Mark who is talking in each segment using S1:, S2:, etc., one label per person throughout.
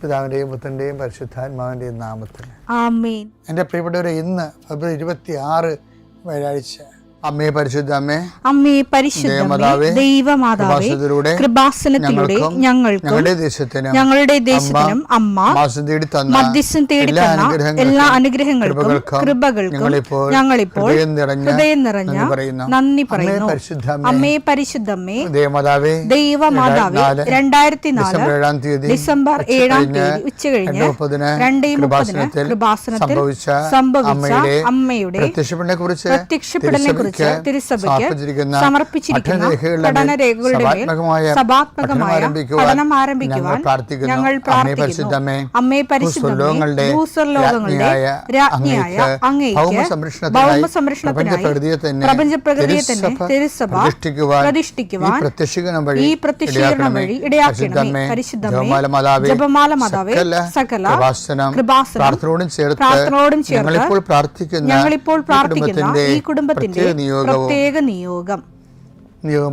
S1: പിതാവിൻ്റെയും പുത്രൻ്റെയും പരിശുദ്ധാത്മാവിൻ്റെയും നാമത്തിൽ
S2: ആമേൻ.
S1: എൻ്റെ പ്രിയപ്പെട്ടവരെ, ഇന്ന് ഫെബ്രുവരി 26 വ്യാഴാഴ്ച, അമ്മേ പരിശുദ്ധ അമ്മേ,
S2: അമ്മേ പരിശുദ്ധമേ, ദൈവമാതാവേ, കൃപാസനത്തിലൂടെ ഞങ്ങൾക്കും ഞങ്ങളുടെ ദേശത്തിനും അമ്മ മധ്യസ്ഥം തേടി തന്ന എല്ലാ അനുഗ്രഹങ്ങൾക്കും കൃപകൾക്കും ഞങ്ങളിപ്പോൾ ഹൃദയം നിറഞ്ഞ നന്ദി പറയുന്നു. അമ്മേ പരിശുദ്ധമേ, ദൈവമാതാവേ, 2004 ഡിസംബർ 7 ഉച്ചകഴിഞ്ഞ് 2:30 കൃപാസനത്തിൽ സംഭവിച്ച അമ്മയുടെ പ്രത്യക്ഷപ്പെടലിനെ കുറിച്ച് തിരുസഭയ്ക്ക് സമർപ്പിച്ചിരിക്കുന്ന പഠനരേഖകളുടെ മേൽ സഭാത്മകമായ പഠനം ആരംഭിക്കുവാൻ ഞങ്ങൾ പ്രാർത്ഥിക്കുന്നു. അമ്മേ പരിശുദ്ധമേ, ഭൂസ്വർലോകങ്ങളുടെ രാജ്ഞിയായ അങ്ങേയ്ക്ക് ഭൗമസംരക്ഷണത്തിനായി പ്രപഞ്ചപ്രകൃതിയെ തന്നെ തിരുസഭ പ്രതിഷ്ഠിക്കുവാൻ ഈ പ്രത്യക്ഷീകരണം വഴി ഇടയാക്കണമേ. പരിശുദ്ധമേ, ജപമാല മാതാവേ, സകല കൃപാസനം പ്രാർത്ഥനയോടും ചേർത്ത് ഞങ്ങളിപ്പോൾ പ്രാർത്ഥിക്കുന്ന ഈ കുടുംബത്തിന്റെ പ്രത്യേക നിയോഗം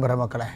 S1: പറ മക്കളെ.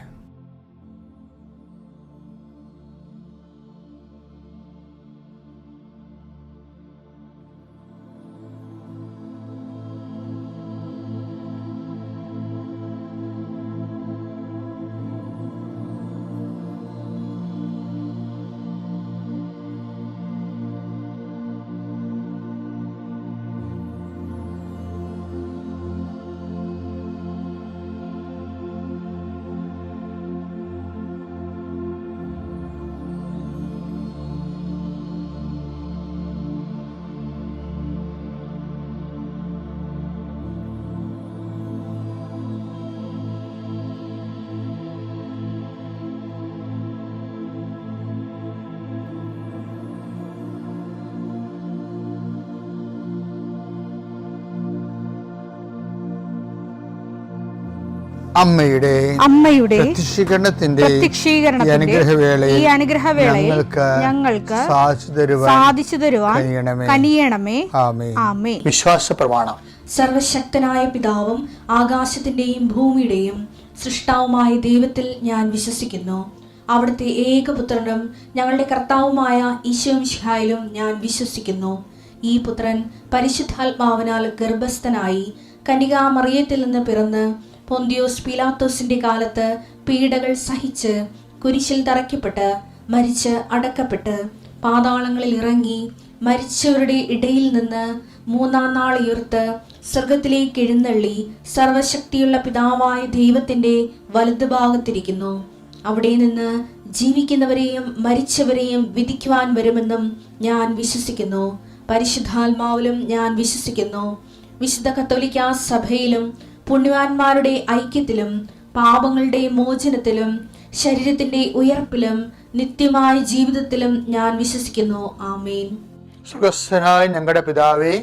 S2: അമ്മയുടെ പ്രത്യക്ഷീകരണത്തിന്റെ ഈ അനുഗ്രഹവേളയിൽ ഞങ്ങൾക്ക് സാധിച്ചു തരുവാൻ കനിയണമേ. ആമേൻ.
S1: വിശ്വാസ പ്രമാണം.
S3: സർവശക്തനായ പിതാവും ആകാശത്തിന്റെയും ഭൂമിയുടെയും സൃഷ്ടാവുമായ ദൈവത്തിൽ ഞാൻ വിശ്വസിക്കുന്നു. അവിടുത്തെ ഏകപുത്രനും ഞങ്ങളുടെ കർത്താവുമായ ഈശോമിശിഹായിലും ഞാൻ വിശ്വസിക്കുന്നു. ഈ പുത്രൻ പരിശുദ്ധാത്മാവിനാൽ ഗർഭസ്ഥനായി കന്യകാമറിയത്തിൽ നിന്ന് പിറന്ന് പൊന്തിയോസ് പീലാത്തോസിന്റെ കാലത്ത് പീഡകൾ സഹിച്ച് കുരിശിൽ തറയ്ക്കപ്പെട്ട് മരിച്ച് അടക്കപ്പെട്ട് പാതാളങ്ങളിൽ ഇറങ്ങി മരിച്ചവരുടെ ഇടയിൽ നിന്ന് 3-ാം നാൾ ഉയർത്ത് സ്വർഗത്തിലേക്ക് എഴുന്നള്ളി സർവശക്തിയുള്ള പിതാവായ ദൈവത്തിന്റെ വലതുഭാഗത്തിരിക്കുന്നു. അവിടെ നിന്ന് ജീവിക്കുന്നവരെയും മരിച്ചവരെയും വിധിക്കുവാൻ വരുമെന്നും ഞാൻ വിശ്വസിക്കുന്നു. പരിശുദ്ധാത്മാവിലും ഞാൻ വിശ്വസിക്കുന്നു. വിശുദ്ധ കത്തോലിക്കാ സഭയിലും പുണ്യവാന്മാരുടെ ഐക്യത്തിലും പാപങ്ങളുടെ മോചനത്തിലും ശരീരത്തിന്റെ ഉയർപ്പിലും നിത്യമായ ജീവിതത്തിലും ഞാൻ വിശ്വസിക്കുന്നു. ആമേൻ.
S1: സുഖസ്ഥനായ ഞങ്ങളുടെ പിതാവേ,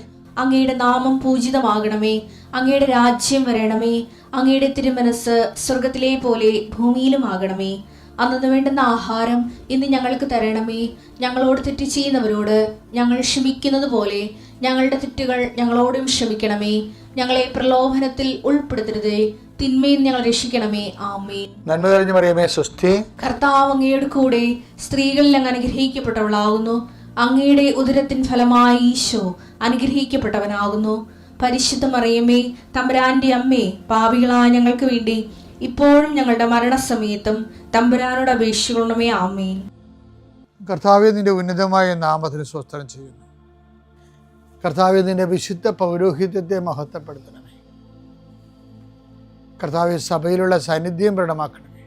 S3: അങ്ങയുടെ നാമം പൂജിതമാകണമേ. അങ്ങയുടെ രാജ്യം വരണമേ. അങ്ങയുടെ തിരുമനസ് സ്വർഗത്തിലെ പോലെ ഭൂമിയിലും ആകണമേ. അന്നു വേണ്ടുന്ന ആഹാരം ഇന്ന് ഞങ്ങൾക്ക് തരണമേ. ഞങ്ങളോട് തെറ്റ് ചെയ്യുന്നവരോട് ഞങ്ങൾ ക്ഷമിക്കുന്നത് പോലെ ഞങ്ങളുടെ തെറ്റുകൾ ഞങ്ങളോടും ക്ഷമിക്കണമേ. ഞങ്ങളെ പ്രലോഭനത്തിൽ ഉൾപ്പെടുത്തരുതേ, തിന്മയിൽ ഞങ്ങൾ രക്ഷിക്കണമേ. ആമേൻ.
S1: നന്മ നിറഞ്ഞ മറിയമേ, സ്വസ്തി.
S3: കർത്താവ് അങ്ങയുടെ കൂടെ സ്ത്രീകളിൽ അങ്ങ് അനുഗ്രഹിക്കപ്പെട്ടവളാകുന്നു. അങ്ങയുടെ ഉദരത്തിൻ ഫലമായി ഈശോ അനുഗ്രഹിക്കപ്പെട്ടവനാകുന്നു. പരിശുദ്ധ മറിയമേ, തമ്പുരാന്റെ അമ്മേ, പാപികളായ ഞങ്ങൾക്ക് വേണ്ടി ഇപ്പോഴും ഞങ്ങളുടെ മരണസമയത്തും തമ്പുരാനോട് അപേക്ഷിക്കണമേ. ആമേൻ.
S1: കർത്താവേ, നിന്റെ ഉന്നതമായ നാമത്തിന് സ്വസ്ത്രം ചെയ്യുന്നു. കർത്താവേ, നിന്റെ വിശുദ്ധ പൗരോഹിത്യത്തെ മഹത്വപ്പെടുത്തണമേ. കർത്താവേ, സഭയിലുള്ള സാന്നിധ്യം പ്രകടമാക്കണമേ.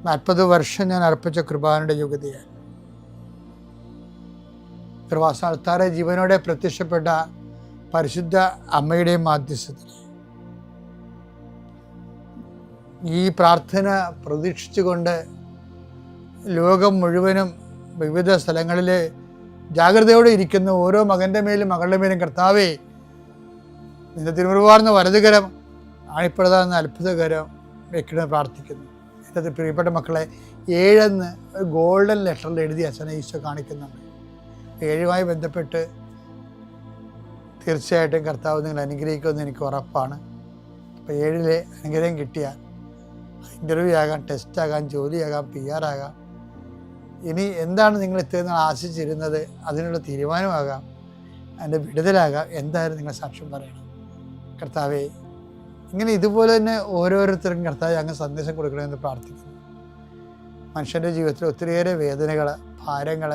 S1: 40 വർഷം ഞാൻ അർപ്പിച്ച കൃപാനയുടെ യോഗ്യതയാൽ കൃപാസ്ഥാനത്താറെ ജീവനോടെ പ്രത്യക്ഷപ്പെട്ട പരിശുദ്ധ അമ്മയുടെ മാധ്യസ്ഥത്തിൽ ഈ പ്രാർത്ഥന പ്രതീക്ഷിച്ചുകൊണ്ട് ലോകം മുഴുവനും വിവിധ സ്ഥലങ്ങളിൽ ജാഗ്രതയോടെ ഇരിക്കുന്ന ഓരോ മകൻ്റെ മേലും മകളുടെ മേലും കർത്താവേ, നിന്റെ തിരുമുറിവാർന്ന വലതുകരം ആണിപ്പെടുന്ന അത്ഭുതകരം വെക്കണമെന്ന് പ്രാർത്ഥിക്കുന്നു. എൻ്റെ പ്രിയപ്പെട്ട മക്കളെ, 7 ഗോൾഡൻ ലെറ്ററിൽ എഴുതി അച്ഛനെ ഈശോ കാണിക്കുന്നുണ്ട്. 7 ബന്ധപ്പെട്ട് തീർച്ചയായിട്ടും കർത്താവ് നിങ്ങൾ അനുഗ്രഹിക്കുമെന്ന് എനിക്ക് ഉറപ്പാണ്. അപ്പോൾ 7 അനുഗ്രഹം കിട്ടിയാൽ ഇൻ്റർവ്യൂ ആകാം, ടെസ്റ്റ് ആകാം, ജോലിയാകാം, PR ആകാം, ഇനി എന്താണ് നിങ്ങൾ ഇത്രയും നാൾ ആശിച്ചിരുന്നത്, അതിനുള്ള തീരുമാനമാകാം, അതിൻ്റെ വിടുതലാകാം. എന്തായാലും നിങ്ങൾ സാക്ഷ്യം പറയണം. കർത്താവേ, ഇങ്ങനെ ഇതുപോലെ തന്നെ ഓരോരുത്തർക്കും കർത്താവെ അങ്ങ് സന്ദേശം കൊടുക്കണമെന്ന് പ്രാർത്ഥിക്കുന്നു. മനുഷ്യൻ്റെ ജീവിതത്തിൽ ഒത്തിരിയേറെ വേദനകൾ, ഭാരങ്ങൾ,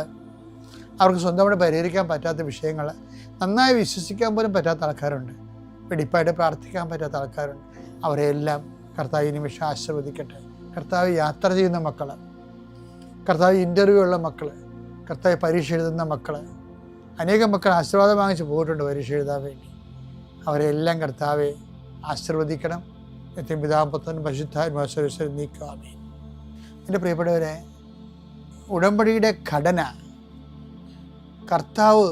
S1: അവർക്ക് സ്വന്തമായിട്ട് പരിഹരിക്കാൻ പറ്റാത്ത വിഷയങ്ങൾ, നന്നായി വിശ്വസിക്കാൻ പോലും പറ്റാത്ത ആൾക്കാരുണ്ട്, വെടിപ്പായിട്ട് പ്രാർത്ഥിക്കാൻ പറ്റാത്ത ആൾക്കാരുണ്ട്. അവരെല്ലാം കർത്താവ് ഈ നിമിഷം ആശീർവദിക്കട്ടെ. കർത്താവ് യാത്ര ചെയ്യുന്ന മക്കൾ, കർത്താവ് ഇൻ്റർവ്യൂ ഉള്ള മക്കൾ, കർത്താവ് പരീക്ഷ എഴുതുന്ന മക്കൾ, അനേകം മക്കൾ ആശീർവാദം വാങ്ങിച്ച് പോയിട്ടുണ്ട് പരീക്ഷ എഴുതാൻ വേണ്ടി. അവരെല്ലാം കർത്താവെ ആശീർവദിക്കണം. നിത്യം പിതാവും പുത്രനും പരിശുദ്ധാത്മാവും നീക്കാമേ. എൻ്റെ പ്രിയപ്പെട്ടവരെ, ഉടമ്പടിയുടെ ഘടന കർത്താവ്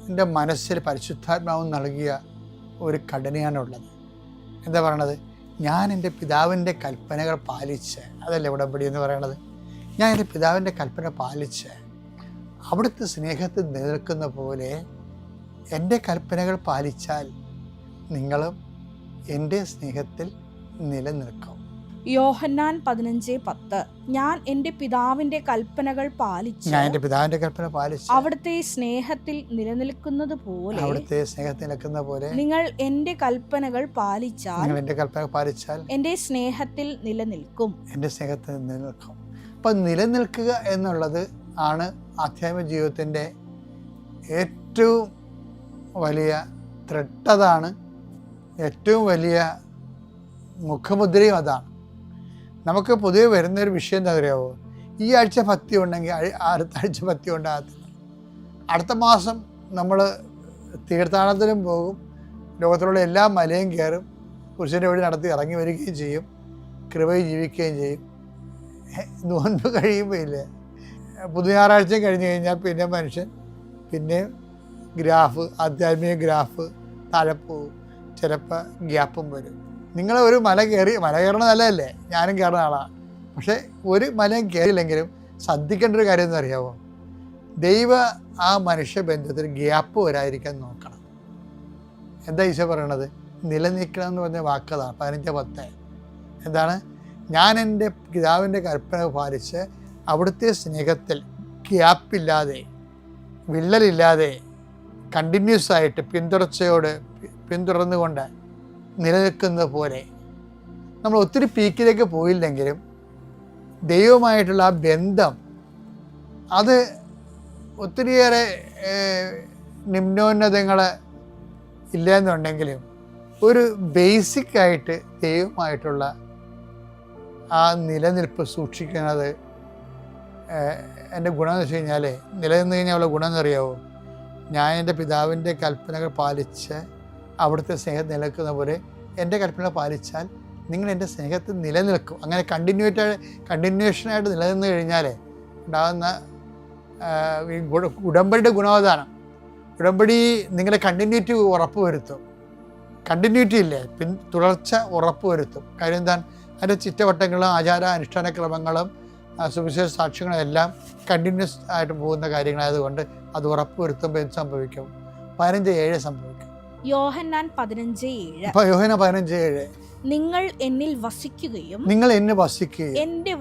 S1: എൻ്റെ മനസ്സിൽ പരിശുദ്ധാത്മാവ് നൽകിയ ഒരു ഘടനയാണുള്ളത്. എന്താ പറയണത്? ഞാൻ എൻ്റെ പിതാവിൻ്റെ കൽപ്പനകൾ പാലിച്ച്, അതല്ലേ ഉടമ്പടി എന്ന് പറയണത്. ഞാൻ എൻ്റെ പിതാവിൻ്റെ കൽപ്പന പാലിച്ച് അവിടുത്തെ സ്നേഹത്തിൽ നിലനിൽക്കുന്ന പോലെ എൻ്റെ കൽപ്പനകൾ പാലിച്ചാൽ നിങ്ങളും എൻ്റെ സ്നേഹത്തിൽ നിലനിൽക്കും.
S2: യോഹന്നാൻ 15:10 ഞാൻ എൻ്റെ പിതാവിൻ്റെ കൽപ്പനകൾ പാലിച്ച്,
S1: ഞാൻ എൻ്റെ പിതാവിൻ്റെ കൽപ്പന പാലിച്ച്
S2: അവിടുത്തെ സ്നേഹത്തിൽ നിലനിൽക്കുന്നത് പോലെ,
S1: അവിടുത്തെ സ്നേഹത്തിൽ നിൽക്കുന്ന പോലെ
S2: നിങ്ങൾ എൻ്റെ കൽപ്പനകൾ പാലിച്ചാൽ,
S1: നിങ്ങൾ എൻ്റെ കൽപ്പന പാലിച്ചാൽ
S2: എൻ്റെ സ്നേഹത്തിൽ നിലനിൽക്കും.
S1: എൻ്റെ സ്നേഹത്തിൽ നിലനിൽക്കും. അപ്പം നിലനിൽക്കുക എന്നുള്ളത് ആണ് ആധ്യാത്മിക ജീവിതത്തിൻ്റെ ഏറ്റവും വലിയ ത്രട്ടതാണ്, ഏറ്റവും വലിയ മുഖമുദ്രയും അതാണ്. നമുക്ക് പൊതുവെ വരുന്നൊരു വിഷയം എന്താ അറിയാമോ? ഈ ആഴ്ച ഭക്തി ഉണ്ടെങ്കിൽ അടുത്ത ആഴ്ച ഭക്തി ഉണ്ടാകത്തില്ല. അടുത്ത മാസം നമ്മൾ തീർത്ഥാടനത്തിനും പോകും, ലോകത്തിലുള്ള എല്ലാ മലയും കയറും, പുരുഷൻ്റെ വഴി നടത്തി ഇറങ്ങി വരികയും ചെയ്യും, കൃപയിൽ ജീവിക്കുകയും ചെയ്യും. നോൻപ് കഴിയുമ്പോൾ ഇല്ലേ, പുതു ഞായറാഴ്ചയും കഴിഞ്ഞ് കഴിഞ്ഞാൽ പിന്നെ മനുഷ്യൻ പിന്നെ ഗ്രാഫ്, ആധ്യാത്മിക ഗ്രാഫ് താഴെ പോകും, ചിലപ്പോൾ ഗ്യാപ്പും വരും. നിങ്ങൾ ഒരു മല കയറണ നല്ലതല്ലേ, ഞാനും കയറുന്ന ആളാണ്. പക്ഷേ ഒരു മലയും കയറിയില്ലെങ്കിലും ശ്രദ്ധിക്കേണ്ട ഒരു കാര്യം എന്ന് അറിയാമോ? ദൈവ ആ മനുഷ്യ ബന്ധത്തിൽ ഗ്യാപ്പ് വരാതിരിക്കാൻ നോക്കണം. എന്താ ഈശോ പറയണത്? നിലനിൽക്കണം എന്ന് പറഞ്ഞ വാക്കതാണ് 15:10. എന്താണ്? ഞാൻ എൻ്റെ പിതാവിൻ്റെ കൽപ്പന പാലിച്ച് അവിടുത്തെ സ്നേഹത്തിൽ ഗ്യാപ്പില്ലാതെ, വിള്ളലില്ലാതെ, കണ്ടിന്യൂസ് ആയിട്ട് പിന്തുടർന്നുകൊണ്ട് നിലനിൽക്കുന്നത് പോലെ. നമ്മൾ ഒത്തിരി പീക്കിലേക്ക് പോയില്ലെങ്കിലും ദൈവമായിട്ടുള്ള ആ ബന്ധം അത് ഒത്തിരിയേറെ നിമ്നോന്നതങ്ങൾ ഇല്ലെന്നുണ്ടെങ്കിലും ഒരു ബേസിക്കായിട്ട് ദൈവമായിട്ടുള്ള ആ നിലനിൽപ്പ് സൂക്ഷിക്കുന്നത് എൻ്റെ ഗുണം എന്ന് വെച്ച് കഴിഞ്ഞാൽ, നിലനിന്ന് കഴിഞ്ഞാൽ ഉള്ള ഗുണം എന്നറിയാമോ? ഞാൻ എൻ്റെ പിതാവിൻ്റെ കൽപ്പനകൾ പാലിച്ച് അവിടുത്തെ സ്നേഹം നിലനിൽക്കുന്ന പോലെ എൻ്റെ കൽപ്പന പാലിച്ചാൽ നിങ്ങൾ എൻ്റെ സ്നേഹത്തിൽ നിലനിൽക്കും. അങ്ങനെ കണ്ടിന്യൂഷനായിട്ട് നിലനിന്ന് കഴിഞ്ഞാൽ ഉണ്ടാകുന്ന ഉടമ്പടിയുടെ ഗുണവധാനം. ഉടമ്പടി നിങ്ങളെ കണ്ടിന്യൂറ്റി ഉറപ്പ് വരുത്തും. കണ്ടിന്യൂറ്റി ഇല്ലേ, തുടർച്ച ഉറപ്പ് വരുത്തും. കാര്യം എന്താണ്? അതിൻ്റെ ചുറ്റവട്ടങ്ങളും ആചാര അനുഷ്ഠാന ക്രമങ്ങളും സുവിശേഷ സാക്ഷ്യങ്ങളും എല്ലാം കണ്ടിന്യൂസ് ആയിട്ട് പോകുന്ന കാര്യങ്ങളായതുകൊണ്ട് അത് ഉറപ്പ് വരുത്തുമ്പോൾ എന്ത് സംഭവിക്കും? 15:7 സംഭവിക്കും.
S2: യോഹന്നാൻ 15:7.
S1: അപ്പോൾ യോഹന്നാൻ 15:7
S2: നിങ്ങൾ എന്നിൽ വസിക്കുകയും,
S1: നിങ്ങൾ എന്നെ വസിക്കുകയും,
S2: എൻ്റെ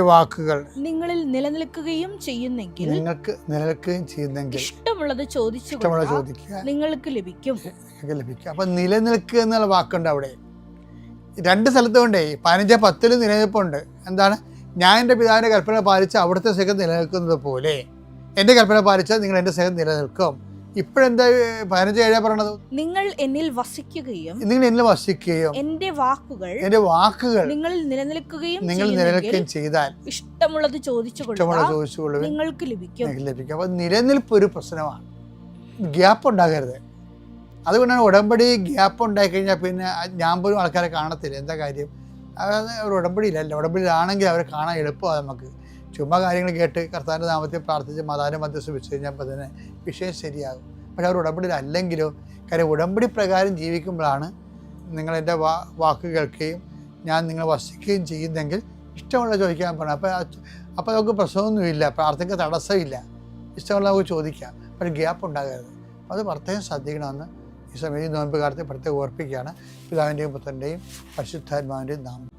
S1: വാക്കുകൾ
S2: നിങ്ങളിൽ നിലനിൽക്കുകയും ചെയ്യുന്നെങ്കിൽ,
S1: നിങ്ങൾക്ക് നിലനിൽക്കുകയും ചെയ്യുന്നെങ്കിൽ
S2: ഇഷ്ടമുള്ളത് ചോദിക്കുക, നിങ്ങൾക്ക് ലഭിക്കും.
S1: അപ്പം നിലനിൽക്കുക എന്നുള്ള വാക്കുണ്ട് അവിടെ. 2 സ്ഥലത്തുകൊണ്ടേ 15:10 നിലനിൽപ്പുണ്ട്. എന്താണ്? ഞാൻ എൻ്റെ പിതാവിൻ്റെ കൽപ്പന പാലിച്ച് അവിടുത്തെ സ്നേഹം നിലനിൽക്കുന്നത് പോലെ എൻ്റെ കൽപ്പന പാലിച്ചാൽ നിങ്ങൾ എൻ്റെ സ്നേഹം നിലനിൽക്കും. ഇപ്പോഴെന്താ 15:7 പറയണത്?
S2: നിങ്ങൾ എന്നിൽ വസിക്കുകയും,
S1: എൻ്റെ വാക്കുകൾ
S2: നിങ്ങളിൽ നിലനിൽക്കുകയും
S1: ചെയ്താൽ
S2: ഇഷ്ടമുള്ളത് ചോദിച്ചുകൊള്ളുക, നിങ്ങൾക്ക് ലഭിക്കും.
S1: അപ്പം നിലനിൽപ്പ് ഒരു പ്രശ്നമാണ്, ഗ്യാപ്പ് ഉണ്ടാകരുത്. അതുകൊണ്ടാണ് ഉടമ്പടി ഗ്യാപ്പ് ഉണ്ടായിക്കഴിഞ്ഞാൽ പിന്നെ ഞാൻ പോലും ആൾക്കാരെ കാണത്തില്ല. എന്താ കാര്യം? അതായത് ഒരു ഉടമ്പടിയിലല്ല. ഉടമ്പടിയിലാണെങ്കിൽ അവരെ കാണാൻ എളുപ്പമാണ്. നമുക്ക് ചുമ്മാ കാര്യങ്ങൾ കേട്ട് കർത്താവിൻ്റെ നാമത്തിൽ പ്രാർത്ഥിച്ച് മാതാവിൻ്റെ മധ്യസ്ഥ വെച്ച് കഴിഞ്ഞാൽ തന്നെ വിഷയം ശരിയാകും. പക്ഷെ അവർ ഉടമ്പടിയിലല്ലെങ്കിലോ, കാര്യം ഉടമ്പടി പ്രകാരം ജീവിക്കുമ്പോഴാണ് നിങ്ങൾ എൻ്റെ വാക്ക് കേൾക്കുകയും ഞാൻ നിങ്ങൾ വസിക്കുകയും ചെയ്യുന്നെങ്കിൽ ഇഷ്ടമുള്ള ചോദിക്കാൻ പറഞ്ഞു. അപ്പോൾ നമുക്ക് പ്രശ്നമൊന്നുമില്ല, പ്രാർത്ഥനയ്ക്ക് തടസ്സമില്ല, ഇഷ്ടമുള്ള നമുക്ക് ചോദിക്കാം. പക്ഷേ ഗ്യാപ്പ് ഉണ്ടാകരുത്. അത് പ്രത്യേകം ശ്രദ്ധിക്കണമെന്ന് ഈ സമയത്ത് നോയമ്പ് കാലത്ത് പ്രത്യേകം ഓർപ്പിക്കുകയാണ്. പിതാവിൻ്റെയും പുത്രൻ്റെയും പരിശുദ്ധാത്മാവിൻ്റെയും നാമം.